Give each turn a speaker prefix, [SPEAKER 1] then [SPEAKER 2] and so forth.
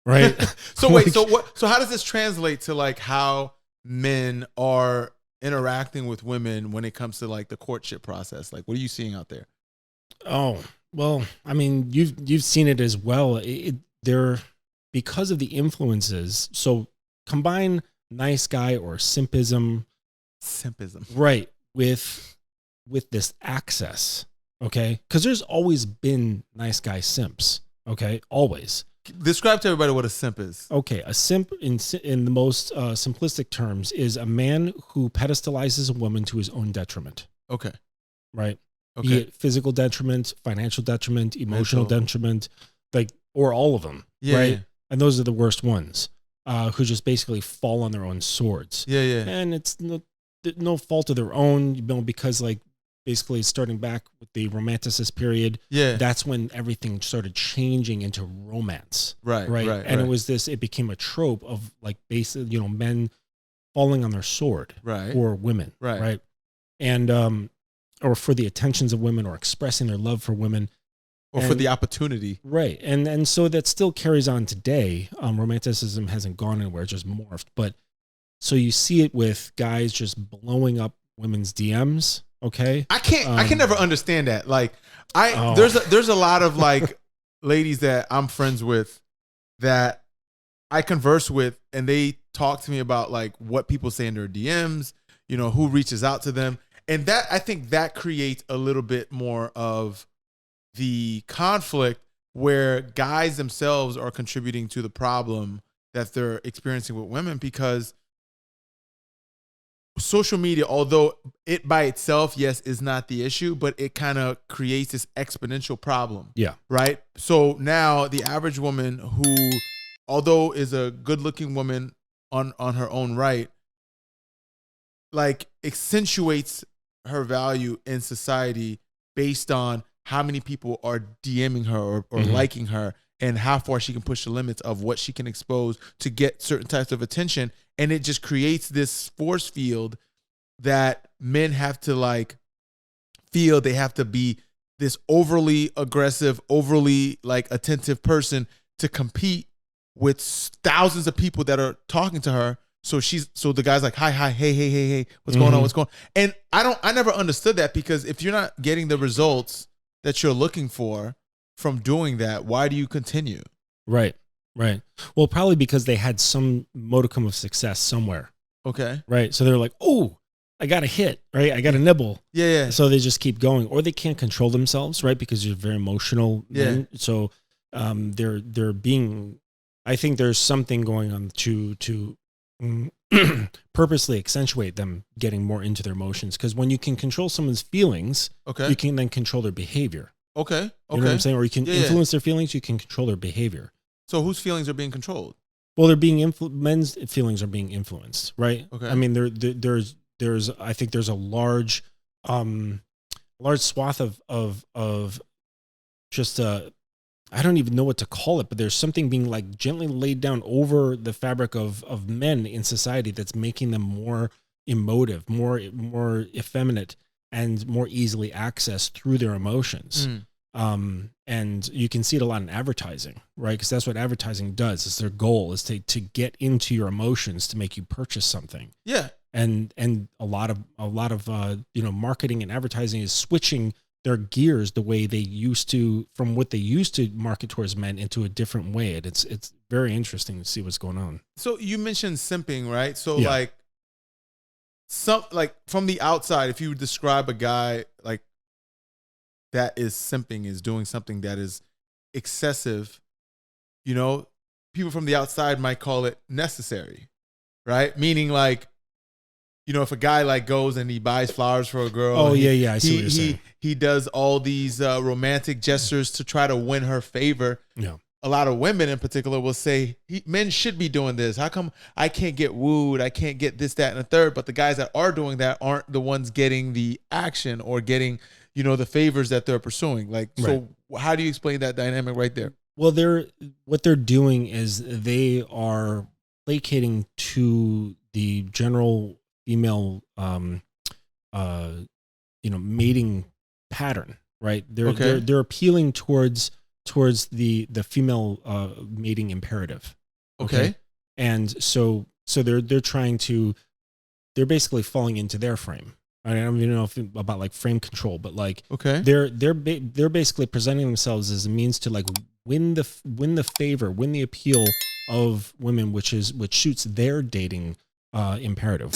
[SPEAKER 1] right?
[SPEAKER 2] So wait, so how does this translate to like how men are interacting with women when it comes to like the courtship process? Like, what are you seeing out there?
[SPEAKER 1] Oh, well, I mean, you've seen it as well. They're because of the influences. So combine nice guy or simpism, right, with this access, okay? Because there's always been nice guy simps, okay? Always.
[SPEAKER 2] Describe to everybody what a simp is.
[SPEAKER 1] Okay, a simp in the most simplistic terms is a man who pedestalizes a woman to his own detriment.
[SPEAKER 2] Okay.
[SPEAKER 1] Right.
[SPEAKER 2] Okay.
[SPEAKER 1] Be it physical detriment, financial detriment, emotional detriment, like, or all of them.
[SPEAKER 2] Yeah,
[SPEAKER 1] right.
[SPEAKER 2] Yeah.
[SPEAKER 1] And those are the worst ones, who just basically fall on their own swords.
[SPEAKER 2] Yeah. Yeah.
[SPEAKER 1] And it's no fault of their own, because like basically starting back with the Romanticist period,
[SPEAKER 2] Yeah.
[SPEAKER 1] that's when everything started changing into romance.
[SPEAKER 2] Right.
[SPEAKER 1] And it became a trope of like basically, men falling on their sword for women. Right. And, or for the attentions of women or expressing their love for women.
[SPEAKER 2] Or for the opportunity.
[SPEAKER 1] Right. And so that still carries on today. Romanticism hasn't gone anywhere, it's just morphed. But so you see it with guys just blowing up women's DMs. Okay.
[SPEAKER 2] I can never understand that. Like there's a lot of like ladies that I'm friends with that I converse with, and they talk to me about like what people say in their DMs, who reaches out to them. And that, I think that creates a little bit more of the conflict where guys themselves are contributing to the problem that they're experiencing with women, because social media, although it by itself, yes, is not the issue, but it kind of creates this exponential problem.
[SPEAKER 1] Yeah.
[SPEAKER 2] Right. So now the average woman who, although is a good looking woman on her own right, like accentuates her value in society based on how many people are DMing her or liking her, and how far she can push the limits of what she can expose to get certain types of attention. And it just creates this force field that men have to like feel they have to be this overly aggressive, overly like attentive person to compete with thousands of people that are talking to her. So the guy's like, hi, hey, what's going on? What's going on? And I never understood that, because if you're not getting the results that you're looking for from doing that, why do you continue?
[SPEAKER 1] Right. Well, probably because they had some modicum of success somewhere.
[SPEAKER 2] Okay.
[SPEAKER 1] Right. So they're like, oh, I got a hit, right? I got a nibble.
[SPEAKER 2] Yeah.
[SPEAKER 1] So they just keep going, or they can't control themselves, right? Because you're very emotional. Men. So they're being, I think there's something going on to purposely accentuate them getting more into their emotions, because when you can control someone's feelings, you can then control their behavior.
[SPEAKER 2] Okay.
[SPEAKER 1] You know what I'm saying? Or you can influence their feelings, you can control their behavior.
[SPEAKER 2] So whose feelings are being controlled?
[SPEAKER 1] Well, they're being men's feelings are being influenced, right?
[SPEAKER 2] Okay.
[SPEAKER 1] I mean, there's I think there's a large swath of just I don't even know what to call it, but there's something being like gently laid down over the fabric of men in society that's making them more emotive, more effeminate, and more easily accessed through their emotions. And you can see it a lot in advertising, right? Because that's what advertising does. It's their goal is to get into your emotions to make you purchase something.
[SPEAKER 2] Yeah.
[SPEAKER 1] And a lot of marketing and advertising is switching their gears the way they used to, from what they used to market towards men, into a different way. And it's very interesting to see what's going on.
[SPEAKER 2] So you mentioned simping, right? So like from the outside, if you describe a guy like that is simping, is doing something that is excessive, people from the outside might call it necessary, right? Meaning like, if a guy like goes and he buys flowers for a girl.
[SPEAKER 1] Oh, I see what you're saying.
[SPEAKER 2] He does all these romantic gestures to try to win her favor.
[SPEAKER 1] Yeah.
[SPEAKER 2] A lot of women in particular will say, men should be doing this. How come I can't get wooed? I can't get this, that, and the third. But the guys that are doing that aren't the ones getting the action or getting, the favors that they're pursuing. Like, so how do you explain that dynamic right there?
[SPEAKER 1] Well, what they're doing is they are placating to the general female, mating pattern, right? They're appealing towards towards the female mating imperative.
[SPEAKER 2] Okay.
[SPEAKER 1] And so they're trying to, they're basically falling into their frame. I don't even know about like frame control, but like
[SPEAKER 2] Okay.
[SPEAKER 1] they're basically presenting themselves as a means to like win the favor, win the appeal of women, which suits their dating imperative.